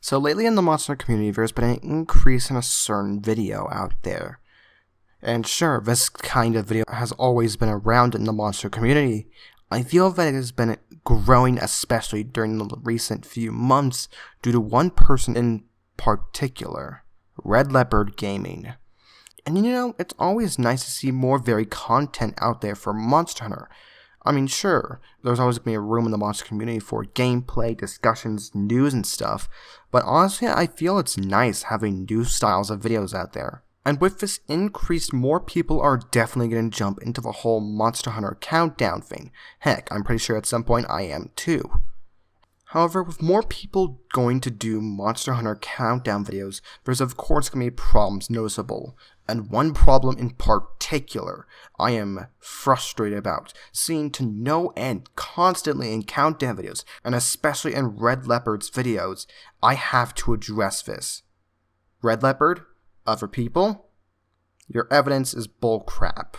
So lately in the monster community, there's been an increase in a certain video out there. And sure, this kind of video has always been around in the monster community. I feel that it has been growing especially during the recent few months due to one person in particular, Redleopard Gaming. And you know, it's always nice to see more varied content out there for Monster Hunter. I mean, sure, there's always going to be a room in the monster community for gameplay, discussions, news, and stuff, but honestly, I feel it's nice having new styles of videos out there. And with this increase, more people are definitely going to jump into the whole Monster Hunter countdown thing. Heck, I'm pretty sure at some point I am too. However, with more people going to do Monster Hunter countdown videos, there's of course going to be problems noticeable. And one problem in particular I am frustrated about, seeing to no end constantly in countdown videos, and especially in Redleopard's videos. I have to address this. Redleopard, other people, your evidence is bullcrap.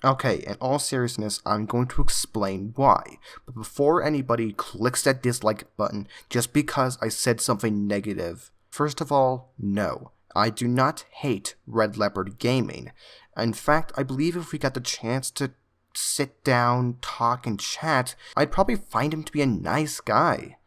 Okay, in all seriousness, I'm going to explain why, but before anybody clicks that dislike button just because I said something negative, first of all, no, I do not hate Redleopard Gaming. In fact, I believe if we got the chance to sit down, talk, and chat, I'd probably find him to be a nice guy.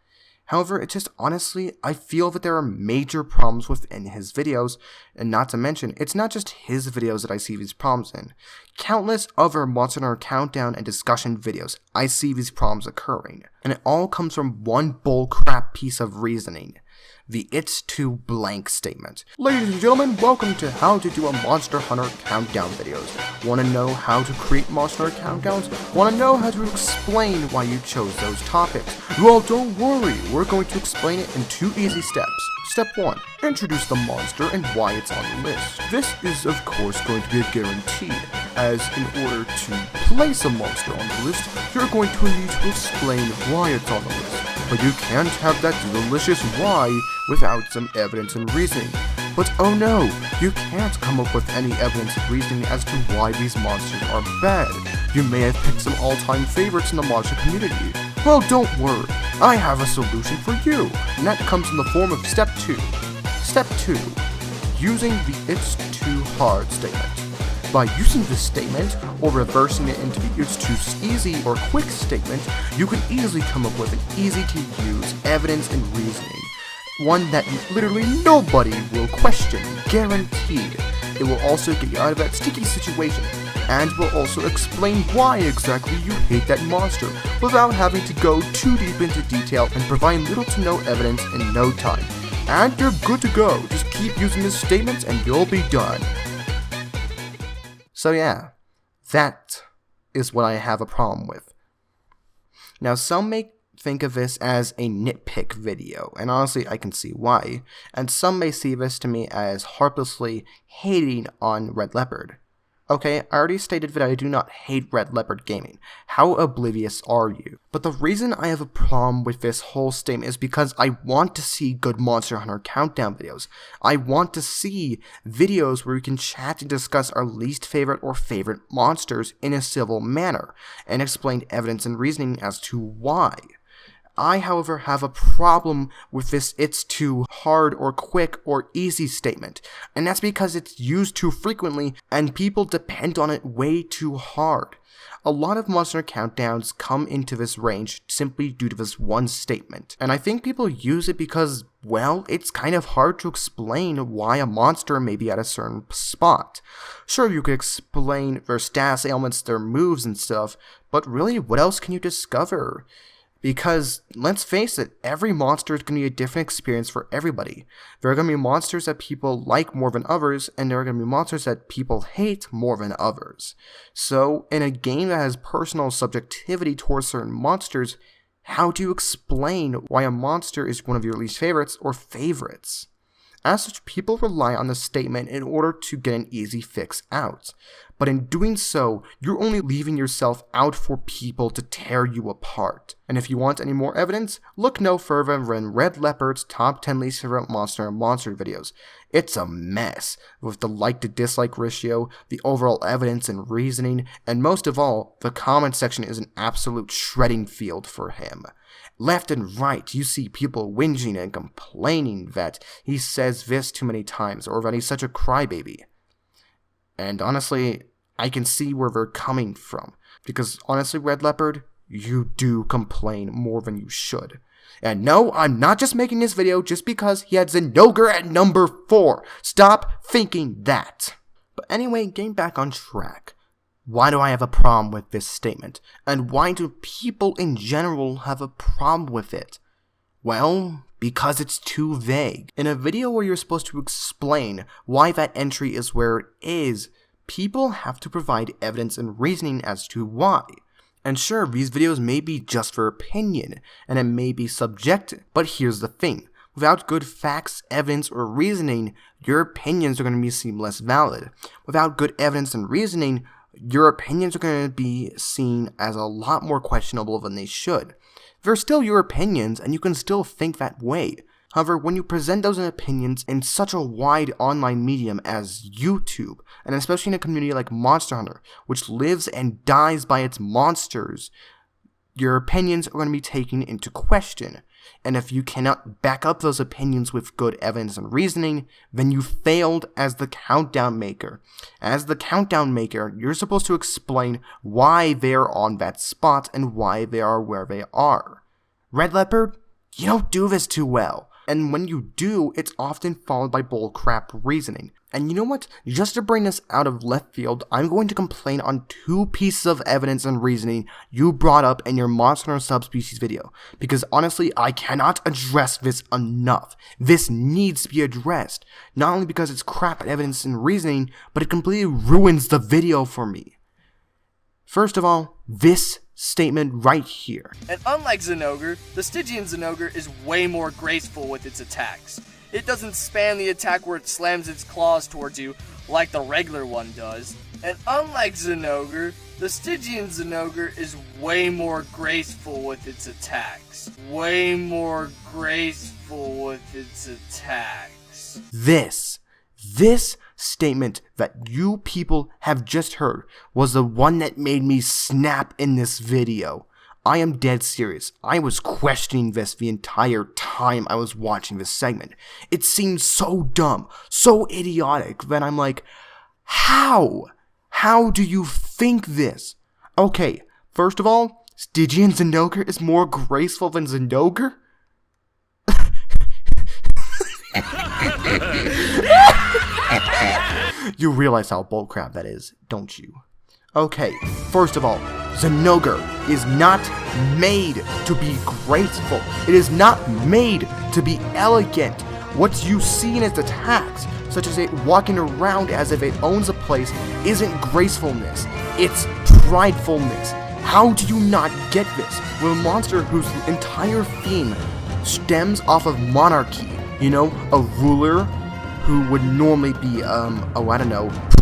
However, it's just honestly, I feel that there are major problems within his videos, and not to mention, it's not just his videos that I see these problems in. Countless other Monster Hunter countdown and discussion videos, I see these problems occurring, and it all comes from one bullcrap piece of reasoning. The "it's too blank" statement. Ladies and gentlemen, welcome to how to do a Monster Hunter countdown videos. Want to know how to create Monster Hunter countdowns? Want to know how to explain why you chose those topics? Well, don't worry, we're going to explain it in 2 easy steps. Step 1. Introduce the monster and why it's on the list. This is of course going to be a guarantee, as in order to place a monster on the list, you're going to need to explain why it's on the list. But you can't have that delicious why without some evidence and reasoning. But oh no, you can't come up with any evidence and reasoning as to why these monsters are bad. You may have picked some all-time favorites in the monster community. Well, don't worry, I have a solution for you, and that comes in the form of Step 2. Step 2. Using the "it's too hard" statement. By using this statement, or reversing it into the "it's too easy" or "quick" statement, you can easily come up with an easy-to-use evidence and reasoning. One that literally nobody will question, guaranteed. It will also get you out of that sticky situation, and will also explain why exactly you hate that monster, without having to go too deep into detail and provide little to no evidence in no time. And you're good to go, just keep using this statement and you'll be done. So yeah, that is what I have a problem with. Now some may think of this as a nitpick video, and honestly I can see why, and some may see this to me as heartlessly hating on Redleopard. Okay, I already stated that I do not hate Redleopard Gaming. How oblivious are you? But the reason I have a problem with this whole statement is because I want to see good Monster Hunter countdown videos. I want to see videos where we can chat and discuss our least favorite or favorite monsters in a civil manner, and explain evidence and reasoning as to why. I, however, have a problem with this "it's too hard" or "quick" or "easy" statement, and that's because it's used too frequently and people depend on it way too hard. A lot of Monster countdowns come into this range simply due to this one statement, and I think people use it because, well, it's kind of hard to explain why a monster may be at a certain spot. Sure, you could explain their status ailments, their moves and stuff, but really, what else can you discover? Because, let's face it, every monster is going to be a different experience for everybody. There are going to be monsters that people like more than others, and there are going to be monsters that people hate more than others. So, in a game that has personal subjectivity towards certain monsters, how do you explain why a monster is one of your least favorites or favorites? As such, people rely on the statement in order to get an easy fix out. But in doing so, you're only leaving yourself out for people to tear you apart. And if you want any more evidence, look no further than Redleopard's top 10 least favorite monster videos. It's a mess, with the like to dislike ratio, the overall evidence and reasoning, and most of all, the comment section is an absolute shredding field for him. Left and right, you see people whinging and complaining that he says this too many times, or that he's such a crybaby. And honestly, I can see where they're coming from, because honestly, Redleopard, you do complain more than you should. And no, I'm not just making this video just because he had Zinogre at number 4. Stop thinking that. But anyway, getting back on track. Why do I have a problem with this statement? And why do people in general have a problem with it? Well, because it's too vague. In a video where you're supposed to explain why that entry is where it is, people have to provide evidence and reasoning as to why. And sure, these videos may be just for opinion, and it may be subjective, but here's the thing. Without good facts, evidence, or reasoning, your opinions are going to seem less valid. Without good evidence and reasoning, your opinions are going to be seen as a lot more questionable than they should. They're still your opinions, and you can still think that way. However, when you present those opinions in such a wide online medium as YouTube, and especially in a community like Monster Hunter, which lives and dies by its monsters, your opinions are going to be taken into question. And if you cannot back up those opinions with good evidence and reasoning, then you failed as the countdown maker. As the countdown maker, you're supposed to explain why they're on that spot and why they are where they are. Redleopard, you don't do this too well. And when you do, it's often followed by bullcrap reasoning. And you know what? Just to bring this out of left field, I'm going to complain on 2 pieces of evidence and reasoning you brought up in your Monster Hunter subspecies video. Because honestly, I cannot address this enough. This needs to be addressed. Not only because it's crap evidence and reasoning, but it completely ruins the video for me. First of all, this statement right here. And unlike Zinogre, the Stygian Zinogre is way more graceful with its attacks. It doesn't span the attack where it slams its claws towards you like the regular one does. And unlike Zinogre, the Stygian Zinogre is way more graceful with its attacks. Way more graceful with its attacks. This statement that you people have just heard was the one that made me snap in this video. I am dead serious. I was questioning this the entire time I was watching this segment. It seemed so dumb, so idiotic that I'm like, how? How do you think this? Okay, first of all, Stygian Zinogre is more graceful than Zinogre? You realize how bullcrap that is, don't you? Okay, first of all, Zinogre is not made to be graceful. It is not made to be elegant. What you see in its attacks, such as it walking around as if it owns a place, isn't gracefulness. It's pridefulness. How do you not get this? With a monster whose entire theme stems off of monarchy. You know, a ruler who would normally be,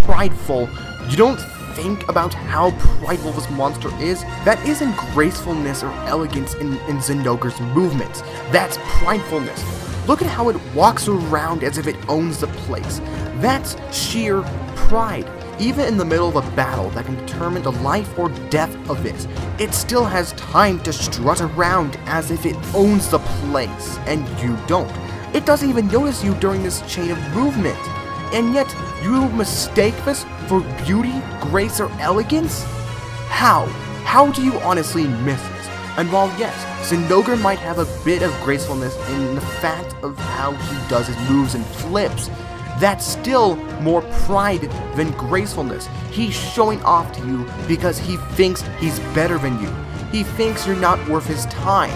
prideful. You don't think about how prideful this monster is? That isn't gracefulness or elegance in Zinogre's movements. That's pridefulness. Look at how it walks around as if it owns the place. That's sheer pride. Even in the middle of a battle that can determine the life or death of it, it still has time to strut around as if it owns the place, and you don't. It doesn't even notice you during this chain of movement. And yet, you mistake this for beauty, grace, or elegance? How? How do you honestly miss this? And while yes, Zinogre might have a bit of gracefulness in the fact of how he does his moves and flips, that's still more pride than gracefulness. He's showing off to you because he thinks he's better than you. He thinks you're not worth his time.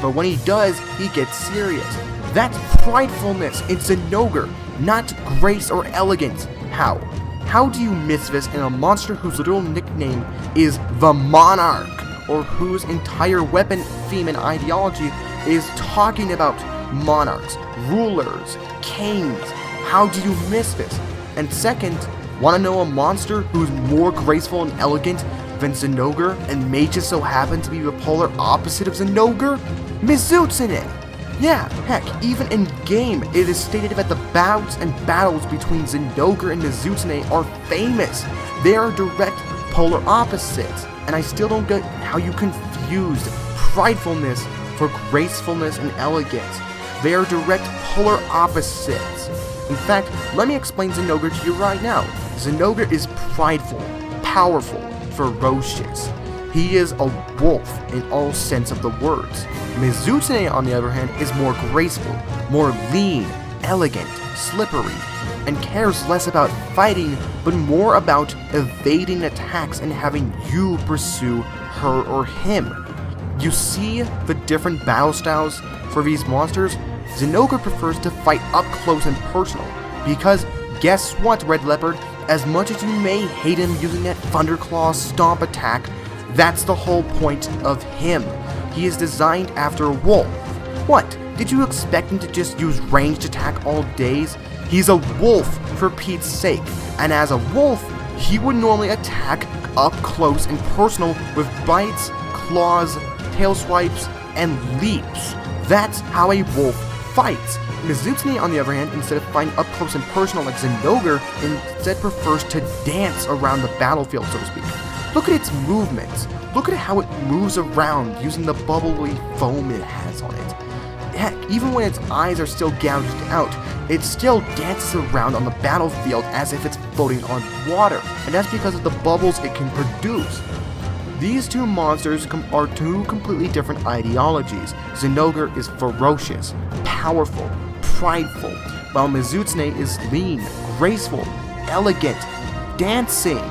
But when he does, he gets serious. That's pridefulness in Zinogre, not grace or elegance. How? How do you miss this in a monster whose literal nickname is the Monarch, or whose entire weapon theme and ideology is talking about monarchs, rulers, kings. How do you miss this? And second, wanna know a monster who's more graceful and elegant than Zinogre and may just so happen to be the polar opposite of Zinogre? Mizutsune! Yeah, heck, even in game, it is stated that the bouts and battles between Zinogre and Mizutsune are famous. They are direct polar opposites, and I still don't get how you confused pridefulness for gracefulness and elegance. They are direct polar opposites. In fact, let me explain Zinogre to you right now. Zinogre is prideful, powerful, ferocious. He is a wolf in all sense of the words. Mizutsune, on the other hand, is more graceful, more lean, elegant, slippery, and cares less about fighting, but more about evading attacks and having you pursue her or him. You see the different battle styles for these monsters? Zinogre prefers to fight up close and personal, because guess what, Red Leopard? As much as you may hate him using that Thunderclaw stomp attack, that's the whole point of him. He is designed after a wolf. What? Did you expect him to just use ranged attack all days? He's a wolf, for Pete's sake, and as a wolf, he would normally attack up close and personal with bites, claws, tail swipes, and leaps. That's how a wolf fights. Mizutsune, on the other hand, instead of fighting up close and personal like Zinogre, instead prefers to dance around the battlefield, so to speak. Look at its movements. Look at how it moves around using the bubbly foam it has on it. Heck, even when its eyes are still gouged out, it still dances around on the battlefield as if it's floating on water, and that's because of the bubbles it can produce. These two monsters are two completely different ideologies. Zinogre is ferocious, powerful, prideful, while Mizutsune is lean, graceful, elegant, dancing.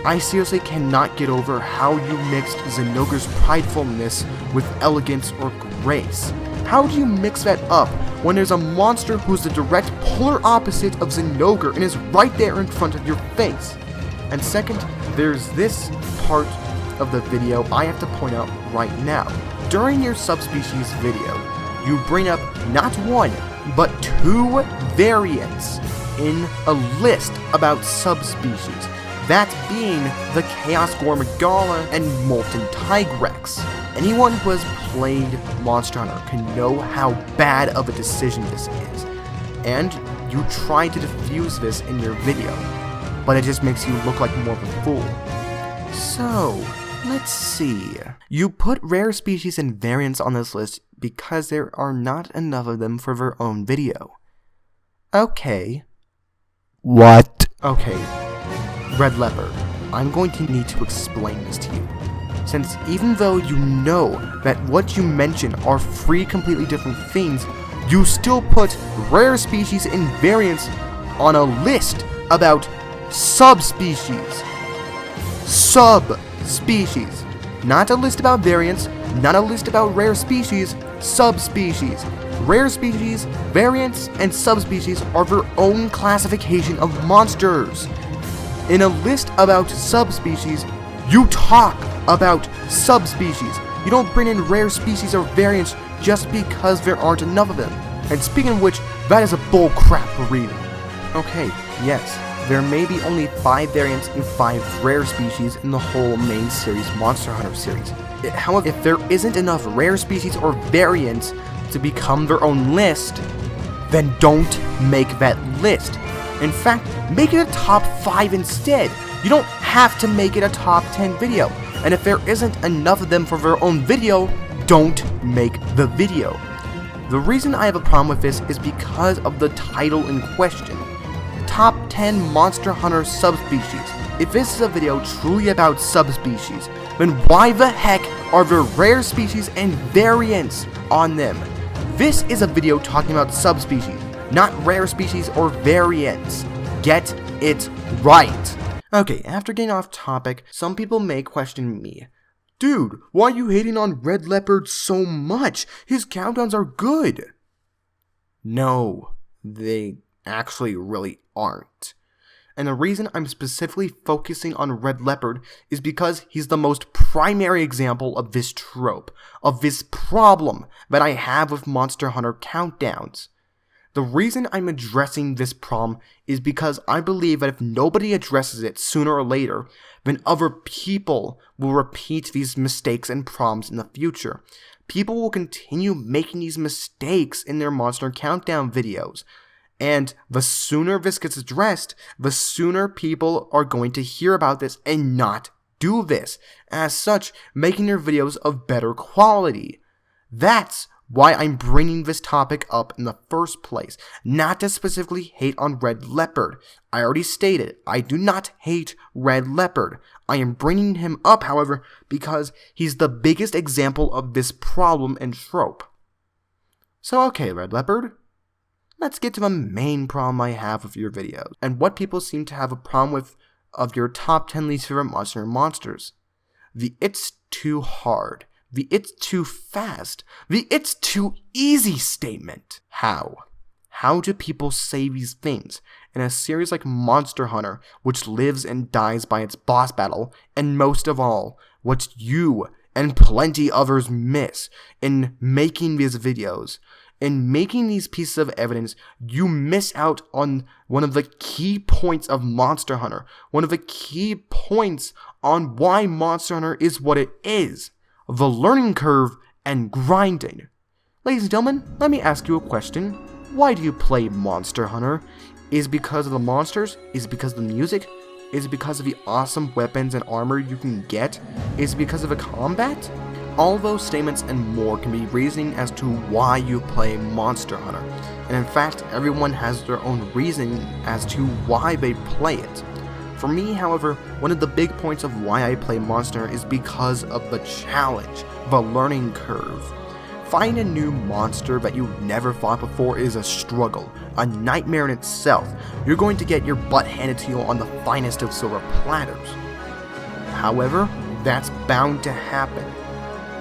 I seriously cannot get over how you mixed Zinogre's pridefulness with elegance or grace. How do you mix that up when there's a monster who's the direct polar opposite of Zinogre and is right there in front of your face? And second, there's this part of the video I have to point out right now. During your subspecies video, you bring up not one, but two variants in a list about subspecies. That being the Chaos Gormagala and Molten Tigrex. Anyone who has played Monster Hunter can know how bad of a decision this is. And you try to defuse this in your video, but it just makes you look like more of a fool. So, let's see. You put rare species and variants on this list because there are not enough of them for their own video. Okay. What? Okay, Red Leopard, I'm going to need to explain this to you. Since even though you know that what you mention are three completely different things, you still put rare species and variants on a list about subspecies. Subspecies. Not a list about variants, not a list about rare species, subspecies. Rare species, variants, and subspecies are their own classification of monsters. In a list about subspecies, you talk about subspecies. You don't bring in rare species or variants just because there aren't enough of them. And speaking of which, that is a bull crap reading. Okay, yes, there may be only 5 variants and 5 rare species in the whole main series Monster Hunter series. However, if there isn't enough rare species or variants to become their own list, then don't make that list. In fact, make it a top 5 instead. You don't have to make it a top 10 video. And if there isn't enough of them for their own video, don't make the video. The reason I have a problem with this is because of the title in question. Top 10 Monster Hunter Subspecies. If this is a video truly about subspecies, then why the heck are there rare species and variants on them? This is a video talking about subspecies, not rare species or variants. Get it right. Okay, after getting off topic, some people may question me. Dude, why are you hating on Red Leopard so much? His countdowns are good. No, they actually really aren't. And the reason I'm specifically focusing on Redleopard is because he's the most primary example of this trope, of this problem that I have with Monster Hunter countdowns. The reason I'm addressing this problem is because I believe that if nobody addresses it sooner or later, then other people will repeat these mistakes and problems in the future. People will continue making these mistakes in their Monster Countdown videos. And the sooner this gets addressed, the sooner people are going to hear about this and not do this. As such, making their videos of better quality. That's why I'm bringing this topic up in the first place, not to specifically hate on Redleopard. I already stated, I do not hate Redleopard. I am bringing him up, however, because he's the biggest example of this problem and trope. So okay, Redleopard, let's get to the main problem I have with your videos, and what people seem to have a problem with of your top 10 least favorite monsters. The "it's too hard," the "it's too fast," the "it's too easy" statement. How? How do people say these things in a series like Monster Hunter, which lives and dies by its boss battle, and most of all, what you and plenty others miss in making these videos? In making these pieces of evidence, you miss out on one of the key points of Monster Hunter, one of the key points on why Monster Hunter is what it is. The learning curve and grinding. Ladies and gentlemen, let me ask you a question. Why do you play Monster Hunter? Is it because of the monsters? Is it because of the music? Is it because of the awesome weapons and armor you can get? Is it because of the combat? All those statements and more can be reasoning as to why you play Monster Hunter. And in fact, everyone has their own reason as to why they play it. For me, however, one of the big points of why I play Monster is because of the challenge, the learning curve. Find a new monster that you've never fought before is a struggle, a nightmare in itself. You're going to get your butt handed to you on the finest of silver platters. However, that's bound to happen.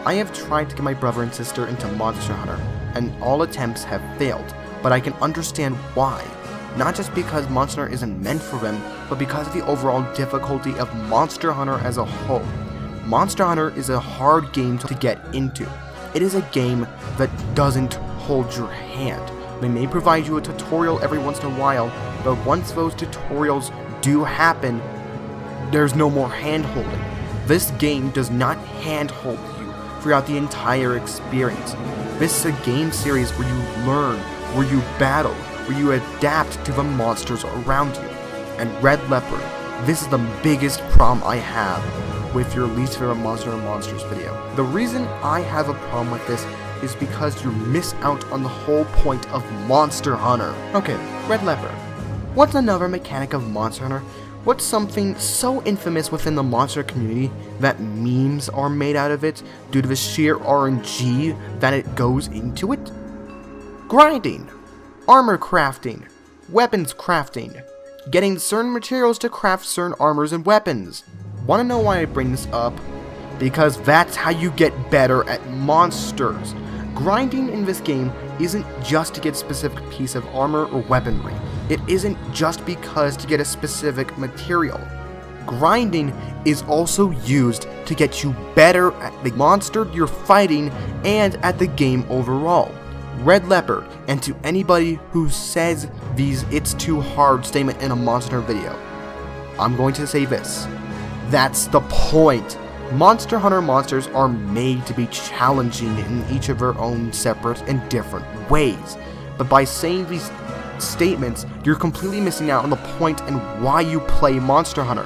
I have tried to get my brother and sister into Monster Hunter, and all attempts have failed, but I can understand why. Not just because Monster Hunter isn't meant for them, but because of the overall difficulty of Monster Hunter as a whole. Monster Hunter is a hard game to get into. It is a game that doesn't hold your hand. They may provide you a tutorial every once in a while, but once those tutorials do happen, there's no more hand-holding. This game does not hand-hold you throughout the entire experience. This is a game series where you learn, where you battle, where you adapt to the monsters around you. And Redleopard, this is the biggest problem I have with your least favorite Monster and Monsters video. The reason I have a problem with this is because you miss out on the whole point of Monster Hunter. Okay, Redleopard. What's another mechanic of Monster Hunter? What's something so infamous within the monster community that memes are made out of it due to the sheer RNG that it goes into it? Grinding, armor crafting, weapons crafting, getting certain materials to craft certain armors and weapons. Wanna know why I bring this up? Because that's how you get better at monsters. Grinding in this game isn't just to get a specific piece of armor or weaponry. It isn't just because to get a specific material. Grinding is also used to get you better at the monster you're fighting and at the game overall. Redleopard, and to anybody who says these "it's too hard" statement in a Monster video, I'm going to say this. That's the point. Monster Hunter monsters are made to be challenging in each of their own separate and different ways. But by saying these statements, you're completely missing out on the point and why you play Monster Hunter.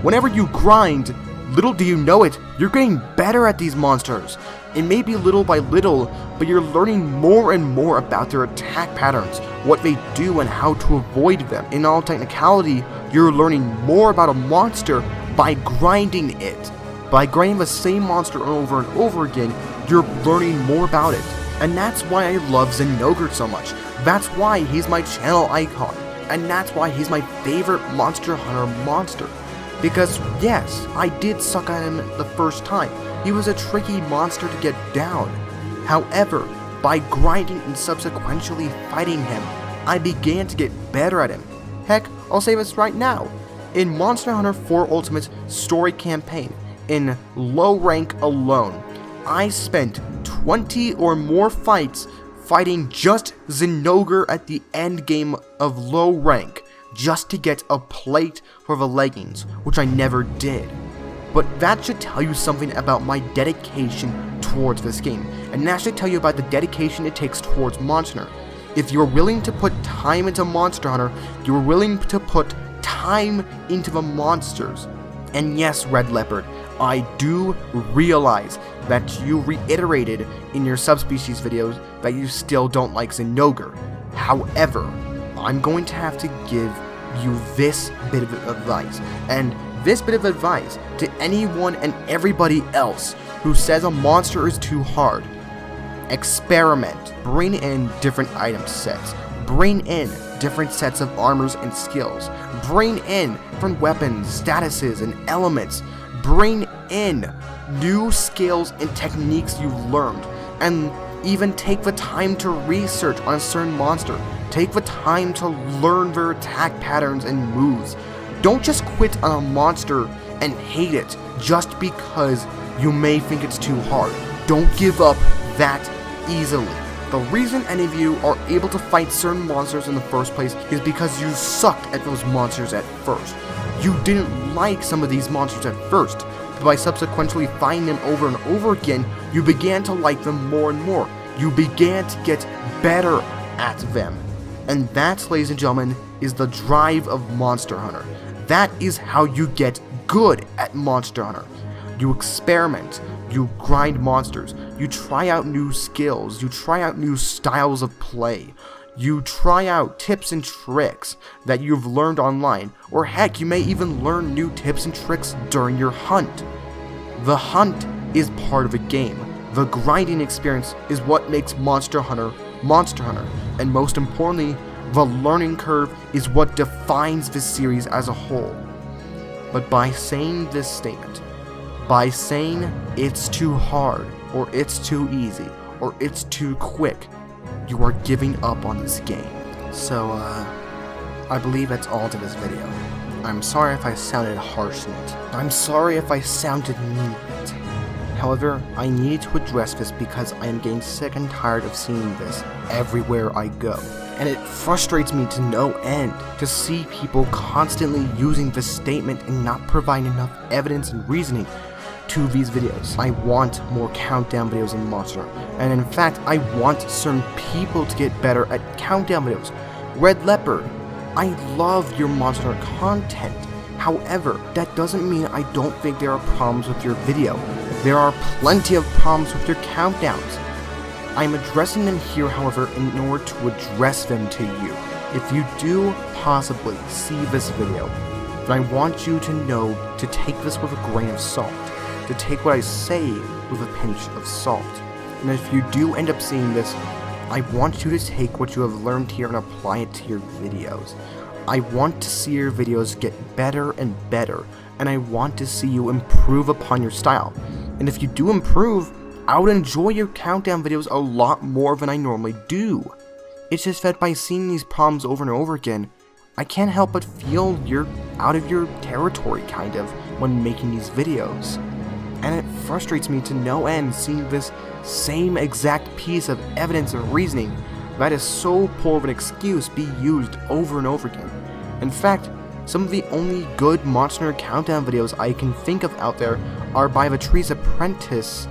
Whenever you grind, little do you know it, you're getting better at these monsters. It may be little by little, but you're learning more and more about their attack patterns, what they do and how to avoid them. In all technicality, you're learning more about a monster by grinding it. By grinding the same monster over and over again, you're learning more about it. And that's why I love Zinogre so much. That's why he's my channel icon. And that's why he's my favorite Monster Hunter monster. Because yes, I did suck at him the first time. He was a tricky monster to get down. However, by grinding and subsequently fighting him, I began to get better at him. Heck, I'll say this right now. In Monster Hunter 4 Ultimate's story campaign, in low rank alone, I spent 20 or more fights fighting just Zinogre at the end game of low rank, just to get a plate for the leggings, which I never did. But that should tell you something about my dedication towards this game, and that should tell you about the dedication it takes towards Monster Hunter. If you're willing to put time into Monster Hunter, you're willing to put time into the monsters. And yes, Red Leopard, I do realize that you reiterated in your subspecies videos that you still don't like Zinogre. However, I'm going to have to give you this bit of advice, and this bit of advice to anyone and everybody else who says a monster is too hard. Experiment. Bring in different item sets. Bring in different sets of armors and skills. Bring in different weapons, statuses, and elements. Bring in new skills and techniques you've learned, and even take the time to research on a certain monster. Take the time to learn their attack patterns and moves. Don't just quit on a monster and hate it just because you may think it's too hard. Don't give up that easily. The reason any of you are able to fight certain monsters in the first place is because you sucked at those monsters at first. You didn't like some of these monsters at first, but by subsequently fighting them over and over again, you began to like them more and more. You began to get better at them. And that, ladies and gentlemen, is the drive of Monster Hunter. That is how you get good at Monster Hunter. You experiment, you grind monsters, you try out new skills, you try out new styles of play, you try out tips and tricks that you've learned online, or heck, you may even learn new tips and tricks during your hunt. The hunt is part of the game. The grinding experience is what makes Monster Hunter Monster Hunter, and most importantly, the learning curve is what defines this series as a whole. But by saying this statement, by saying it's too hard, or it's too easy, or it's too quick, you are giving up on this game. So, I believe that's all to this video. I'm sorry if I sounded harsh in it. I'm sorry if I sounded mean in it. However, I needed to address this because I am getting sick and tired of seeing this everywhere I go. And it frustrates me to no end to see people constantly using this statement and not providing enough evidence and reasoning to these videos. I want more countdown videos in Monster Hunter, and in fact, I want certain people to get better at countdown videos. Red Leopard, I love your Monster Hunter content. However, that doesn't mean I don't think there are problems with your video. There are plenty of problems with your countdowns. I'm addressing them here, however, in order to address them to you. If you do possibly see this video, then I want you to know to take this with a grain of salt, to take what I say with a pinch of salt. And if you do end up seeing this, I want you to take what you have learned here and apply it to your videos. I want to see your videos get better and better, and I want to see you improve upon your style. And if you do improve, I would enjoy your countdown videos a lot more than I normally do. It's just that by seeing these problems over and over again, I can't help but feel you're out of your territory, kind of, when making these videos. And it frustrates me to no end seeing this same exact piece of evidence and reasoning that is so poor of an excuse be used over and over again. In fact, some of the only good Monster Hunter countdown videos I can think of out there are by the Tree's Apprentice,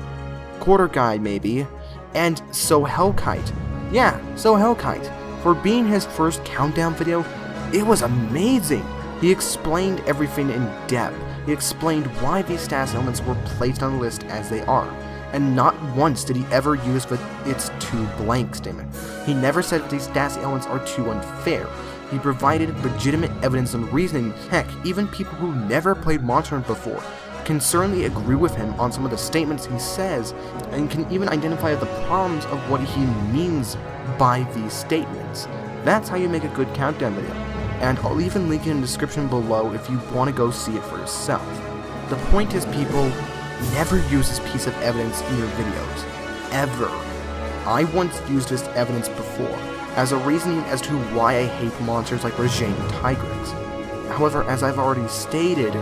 Quarter Guy maybe, and So Hellkite. Yeah, So Hellkite. For being his first countdown video, it was amazing. He explained everything in depth. He explained why these status elements were placed on the list as they are, and not once did he ever use the "it's too blank" statement. He never said that these status elements are too unfair. He provided legitimate evidence and reasoning. Heck, even people who never played Monster Hunter before can certainly agree with him on some of the statements he says, and can even identify the problems of what he means by these statements. That's how you make a good countdown video, and I'll even link it in the description below if you want to go see it for yourself. The point is, people, never use this piece of evidence in your videos. Ever. I once used this evidence before, as a reasoning as to why I hate monsters like Regine and Tigrex. However, as I've already stated,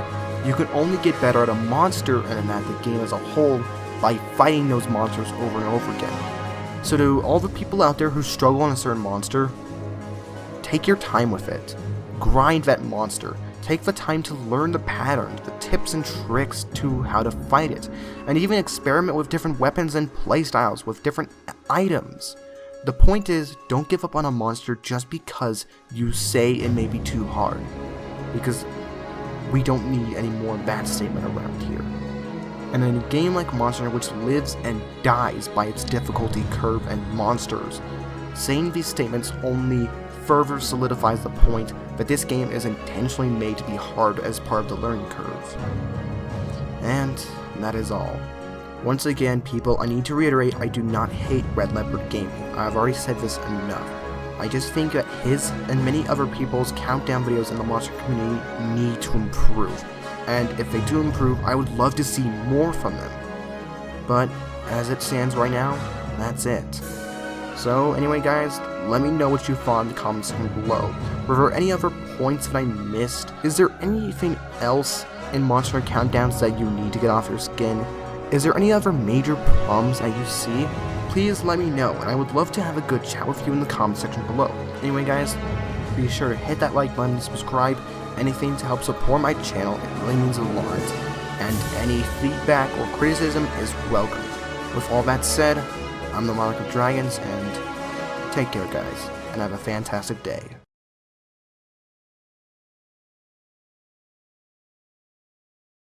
you can only get better at a monster and at the game as a whole by fighting those monsters over and over again. So to all the people out there who struggle on a certain monster, take your time with it. Grind that monster. Take the time to learn the patterns, the tips and tricks to how to fight it, and even experiment with different weapons and playstyles with different items. The point is, don't give up on a monster just because you say it may be too hard, because we don't need any more of that statement around here. And in a game like Monster Hunter, which lives and dies by its difficulty curve and monsters, saying these statements only further solidifies the point that this game is intentionally made to be hard as part of the learning curve. And that is all. Once again, people, I need to reiterate, I do not hate Red Leopard gaming. I've already said this enough. I just think that his and many other people's countdown videos in the monster community need to improve. And if they do improve, I would love to see more from them. But as it stands right now, that's it. So anyway guys, let me know what you thought in the comments section below. Were there any other points that I missed? Is there anything else in Monster Hunter Countdowns that you need to get off your skin? Is there any other major problems that you see? Please let me know, and I would love to have a good chat with you in the comment section below. Anyway guys, be sure to hit that like button, subscribe, anything to help support my channel, it really means a lot. And any feedback or criticism is welcome. With all that said, I'm the Monarch of Dragons, and take care guys, and have a fantastic day.